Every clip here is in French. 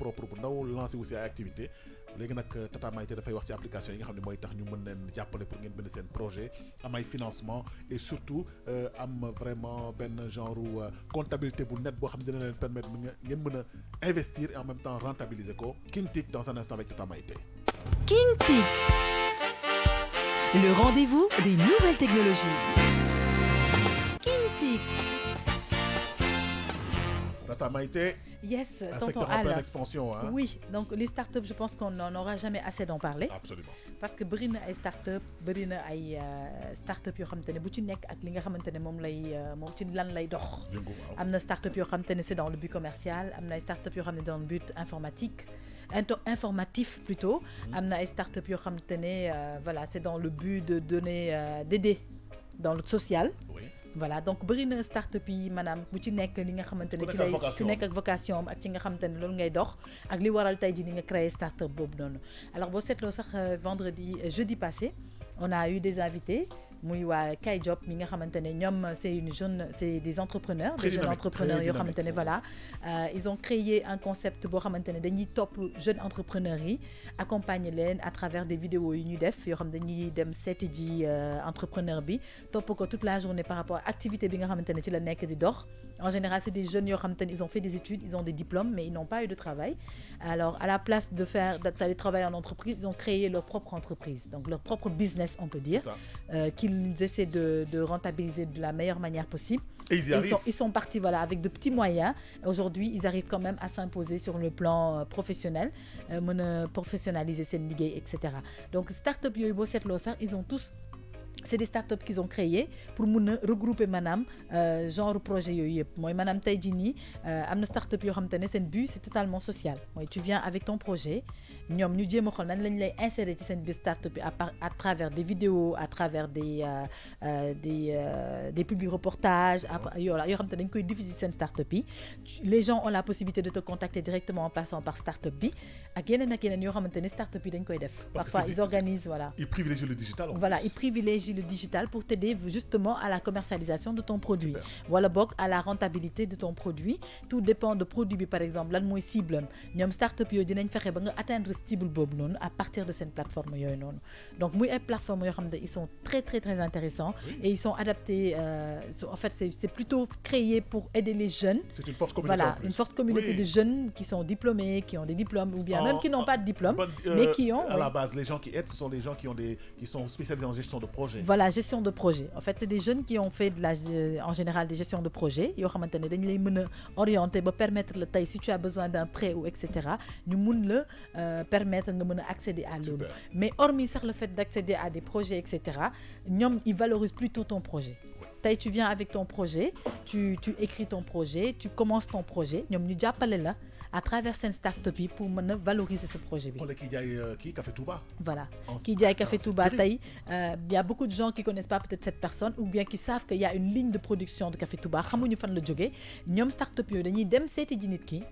propre bu ndaw lancer aussi ay activités léegi nag Tata Maïté dafay wax ci application yi nga xam ne mooy tax ñu mën leen jàppale pour ngeen bind seen projet am ay financement et surtout am vraiment benn genre comptabilité bu net boo xam ne dina leen permettre ngeen mën a investir et en même temps rentabiliser ko King Tic dans un instant avec Tata Maïté. King Tic, le rendez-vous des nouvelles technologies. King Tic. Tata Maïté. Yes, un tonton secteur en pleine expansion. Hein? Oui, donc les startups, je pense qu'on n'en aura jamais assez d'en parler. Absolument. Parce que bëri na ay startup bëri na ay startup yoo xamante ne bu ci nekk ak li nga xamante ne moom ci lan lay dox. am na startup yoo xamante ne c'est dans le but commercial am na ay startup yoo xam ne dans le but informatif plutôt. am na ay startup yoo xamante ne voilà c'est dans le but de donner d'aider dans le social. Oui. Voilà donc bëri na start-up yi maanaam bu ci nekk li nga xamante ne ci lay ku nekk ak vocation ak ci nga xamante ne loolu ngay dox ak li waral tey ji ni nga créer start-up boobu noonu alors boo seetloo sax jeudi passé on a eu des invités muy waa Kay Job mi nga xamante ne ñoom c'est des entrepreneurs des jeunes entrepreneurs yoo xamante ne voilà ils ont créé un concept boo xamante ne dañuy topp jeunes entrepreneurs yi accompagner leen à travers des vidéos yu ñuy def yoo xam dañuy dem seeti ji entrepreneur bi topp ko toute la journée par rapport à activité bi nga xamante ne ci la nekk di dox en général c'est des jeunes yoo xamante ne ils ont fait des études ils ont des diplômes mais ils n'ont pas eu de travail alors à la place d'aller travailler en entreprise ils ont créé leur propre entreprise donc leur propre business on peut dire qu'ils essaient de rentabiliser de la meilleure manière possible. Et ils sont partis voilà, avec de petits moyens. Aujourd'hui, ils arrivent quand même à s'imposer sur le plan professionnel, professionnaliser seen liggéey, etc. Donc, start-up yooyu boo seetloo sax ils ont tous c'est des startups qu'ils ont créés pour mun a regrouper maanaam genre projet yooyu yëpp mooy maanaam tey jii nii am na startup yoo xamante ne seen but c'est totalement social mooy tu viens avec ton projet ñoom ñu jéem a xool nan lañ lay insérer ci seen biir startup bi à travers des vidéos à travers des publi-reportages yoo xamante ne dañ koy diffuser seen startup yi les gens ont la possibilité de te contacter directement en passant par startup bi ak yeneen yoo xamante ne startup yi dañ koy def parfois ils organisent voilà ils privilégient le digital voilà ils privilégient le digital pour t'aider justement à la commercialisation de ton produit wala boog à la rentabilité de ton produit tout dépend de produit bi par exemple lan mooy cible am ñoom startup yooyu dinañ fexe ba nga atteindre cible boobu noonu à partir de seen plateforme yooyu noonu donc muy ay plateformes yoo xam ne ils sont très très très intéressants et ils sont adaptés en fait c'est plutôt créé pour aider les jeunes c'est une forte communauté voilà une forte communauté de jeunes qui sont diplômés qui ont des diplômes ou bien même qui n'ont pas de diplôme mais qui ont à la base les gens qui aident ce sont les gens qui sont spécialisés en gestion de projet. Voilà, gestion de projet. En fait, c'est des jeunes qui ont fait en général des gestions de projet. Ils ont été orientés pour permettre le taille si tu as besoin d'un prêt ou etc. Nous pouvons le permettre d'accéder à l'eau. Mais hormis ça, le fait d'accéder à des projets etc. Ils valorisent plutôt ton projet. Taille, tu viens avec ton projet, tu écris ton projet, tu commences ton projet. Nous nous appelons là à travers cette start-up pour valoriser ce projet. On qui Café Touba. Voilà. Qui dit Café Touba, il y a beaucoup de gens qui connaissent pas peut-être cette personne ou bien qui savent qu'il y a une ligne de production de Café Touba. Xamuñu fan la jógee ñoom start-up yooyu dañuy dem seeti ji nit ki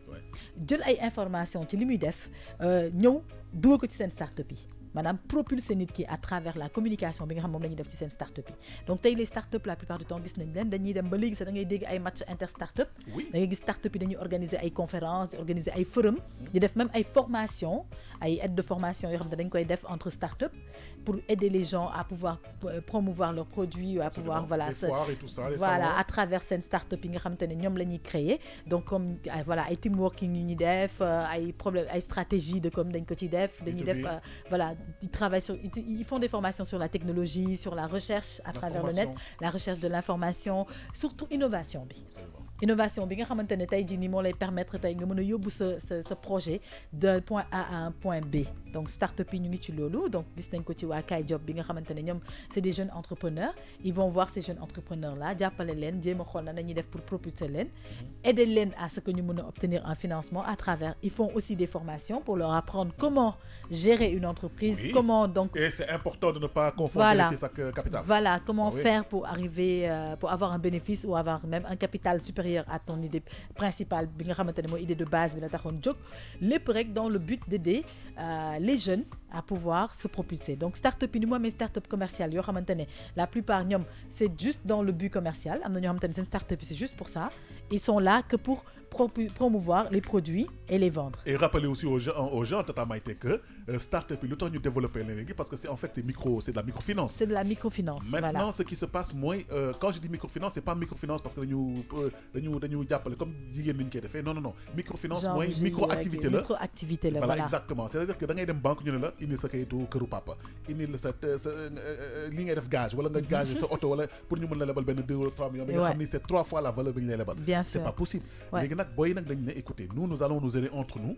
jël ay information ci li muy def ñëw dugal ko ci seen start-up yi. maanaam propulser nit ki à travers la communication bi nga xam moom la ñuy def ci seen start-up yi donc tey les start-up la plupart du temps gis nañ leen dañuy dem ba léegi sax da ngay dégg ay match inter start-up da ngay gis start-up yi dañuy organiser ay conférences organiser ay forum di def même ay formation ay aides de formation yoo xam ne dañ koy def entre start-up pour aider les gens à pouvoir promouvoir leurs produits à pouvoir voilà et tout ça, voilà à travers seen start-up yi nga xam te ne ñoom la ñuy créer donc comme voilà ay teamworking yu ñuy def ay problème ay stratégie de comme dañ ko ci def dañuy def voilà ils font des formations sur la technologie, sur la recherche à travers le net, la recherche de l'information, surtout innovation bi. Innovation bi nga xamante ne tey jii nii moo lay permettre tey nga mën a yóbbu sa projet d'un point A à un point B donc start-up yi ñu ngi ci loolu donc gis nañ ko ci waa Kay Job bi nga xamante ne ñoom c'est des jeunes entrepreneurs ils vont voir ces jeunes entrepreneurs là jàppale leen jéem a xool na nañuy def pour propulser leen aider leen à ce que ñu mën a obtenir un financement à travers ils font aussi des formations pour leur apprendre comment gérer une entreprise comment donc et c'est important de ne pas confondre bénéfice ak capital voilà comment faire pour arriver pour avoir un bénéfice ou avoir même un capital supérieur à ton idée principale bi nga xamante ne mooy idée de base bi la taxoon jóg lépp rek dans le but d'aider les jeunes à pouvoir se propulser donc start-up yi ni mu amee start-up commerciale yoo xamante ne la plupart ñoom c'est juste dans le but commercial am na ñoo xamante ne seen start-up yi c'est juste pour ça ils sont là que pour promouvoir les produits et les vendre. Et rappeler aussi aux gens Tata Maïté que start-up le temps de développer l'énergie parce que c'est en fait c'est de la microfinance. C'est de la microfinance. Maintenant, voilà. Ce qui se passe, moi, quand je dis microfinance, c'est pas microfinance parce que nous comme jigéen ni ñu koy defee non microfinance mooy microactivité la microactivité la voilà exactement c'est-à-dire que da ngay dem banque ñu ne la indi sa kayitu këru papa indi la sa li ngay def gage wala nga gage sa auto wala pour ñu mën la lebal benn 2 ou 3 millions bi nga xam ni c'est 3 fois la valeur bi ñu lay lebal c'est pas possible léegi nag booy nag dañ ne écoutez nous allons nous aider entre nous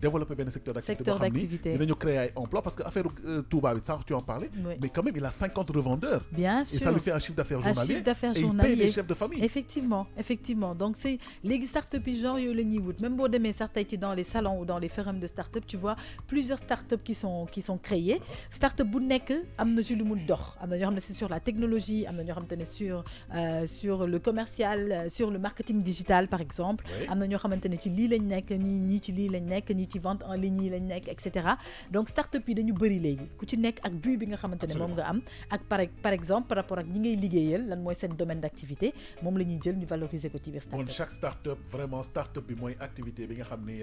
développer benn secteur d'activité boo xam ni dinañu créer ay emploi parce que affaire Touba bi sànq tu en parlais mais quand même il a 50 revendeurs bien sûr et ça lui fait un chiffre d'affaires journalier et il paye les chefs de famille effectivement donc c'est les start-up genre yooyu la ñuy wut même boo demee sax tey ci dans les salons ou dans les forums de start-up tu vois plusieurs start-up qui sont créées start-up bu nekk am na ci lu mu dox am na ñoo xam ne c'est sur la technologie am na ñoo xamante ne sur le commercial sur le marketing digital par exemple am na ñoo xamante ne ci lii lañ nekk ñii ci lii lañ nekk ñii ci vente en ligne yi lañ nekk et cetera donc start-up yi dañu bëri léegi ku ci nekk ak but bi nga xamante ne moom nga am ak par exemple par rapport ak ñi ngay liggéeyal lan mooy seen domaine d'activité moom la ñuy jël ñu valoriser ko ci biir start-up. Chaque start-up vraiment start-up bi mooy activité bi nga xam ni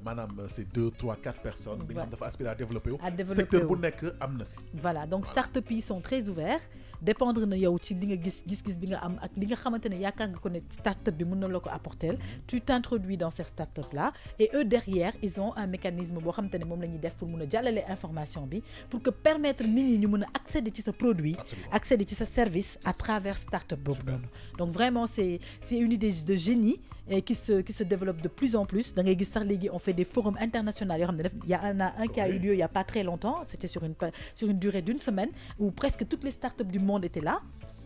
maanaam c'est 2, 3, 4 personnes bi nga xam dafa aspirer à développer secteur bu nekk am na si. voilà donc start-up yi sont très ouverts dépendre na yow ci li nga gis bi nga am ak li nga xamante ne yaakaar nga ko ne start-up bi mën na la ko apporter tu t'introduis dans ces start-up là et eux derrière ils ont un mécanisme boo xamante ne moom la ñuy def pour mën a jàllale information bi pour que permettre nit ñi ñu mën a accéder ci sa produit accéder ci sa service à travers start-up boobu noonu donc vraiment c'est une idée de génie et qui se développe de plus en plus da ngay gis sax léegi on fait des forums internationaux yoo xam ne il y en a un qui a eu lieu il y a pas très longtemps c'était sur une durée d'une semaine où presque toutes les start-up du monde étaient là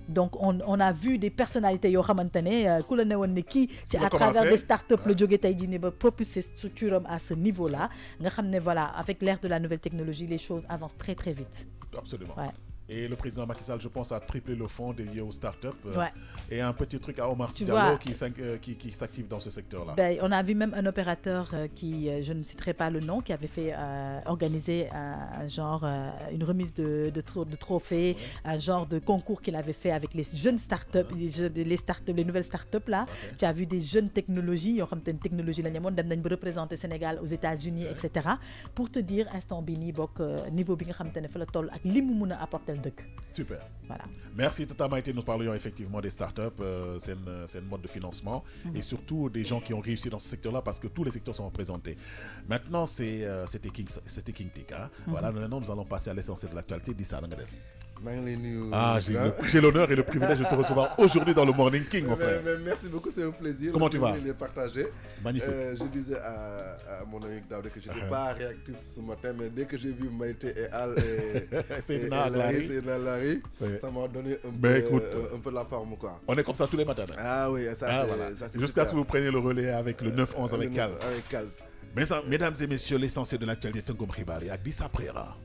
donc on a vu des personnalités yoo xamante ne ku la ne woon ne kii ci à travers des start-up la jógee tey jii ne ba propulser structure am à ce niveau là nga xam ne voilà avec l'ère de la nouvelle technologie les choses avancent très très vite. Absolument. Et le président Macky Sall, je pense, a triplé le fonds dédié aux startups. Et un petit truc à Omar Diallo qui s'active dans ce secteur-là. On a vu même un opérateur qui, je ne citerai pas le nom, qui avait fait organiser un genre, une remise de trophées, un genre de concours qu'il avait fait avec les jeunes startups, les nouvelles startups là. Tu as vu des jeunes technologies, ils ont une technologie là, ils représenter Sénégal aux États-Unis, etc. Pour te dire, instant bini, niveau bi nga xamantene fa la toll ak limu mëna apporter. Super. Voilà. Merci Tata Maïté. Nous parlions effectivement des startups, c'est un mode de financement et surtout des gens qui ont réussi dans ce secteur-là parce que tous les secteurs sont représentés. Maintenant, c'était King Tic. Voilà, maintenant nous allons passer à l'essentiel de l'actualité. Dis ça, j'ai l'honneur et le privilège de te recevoir aujourd'hui dans le Morning King, mon frère. Merci beaucoup, c'est un plaisir. Comment tu vas? De les partager. Magnifique. Je disais à mon ami Daouda que je n'étais pas réactif ce matin, mais dès que j'ai vu Maïté et Al et Larry, ça m'a donné un peu la forme, quoi. On est comme ça tous les matins. Ah oui, ça c'est jusqu'à ce que vous preniez le relais avec le 9-11 avec Kals. Avec Kals. Mesdames et messieurs, l'essentiel de l'actualité Tengom Ribari à 10 après.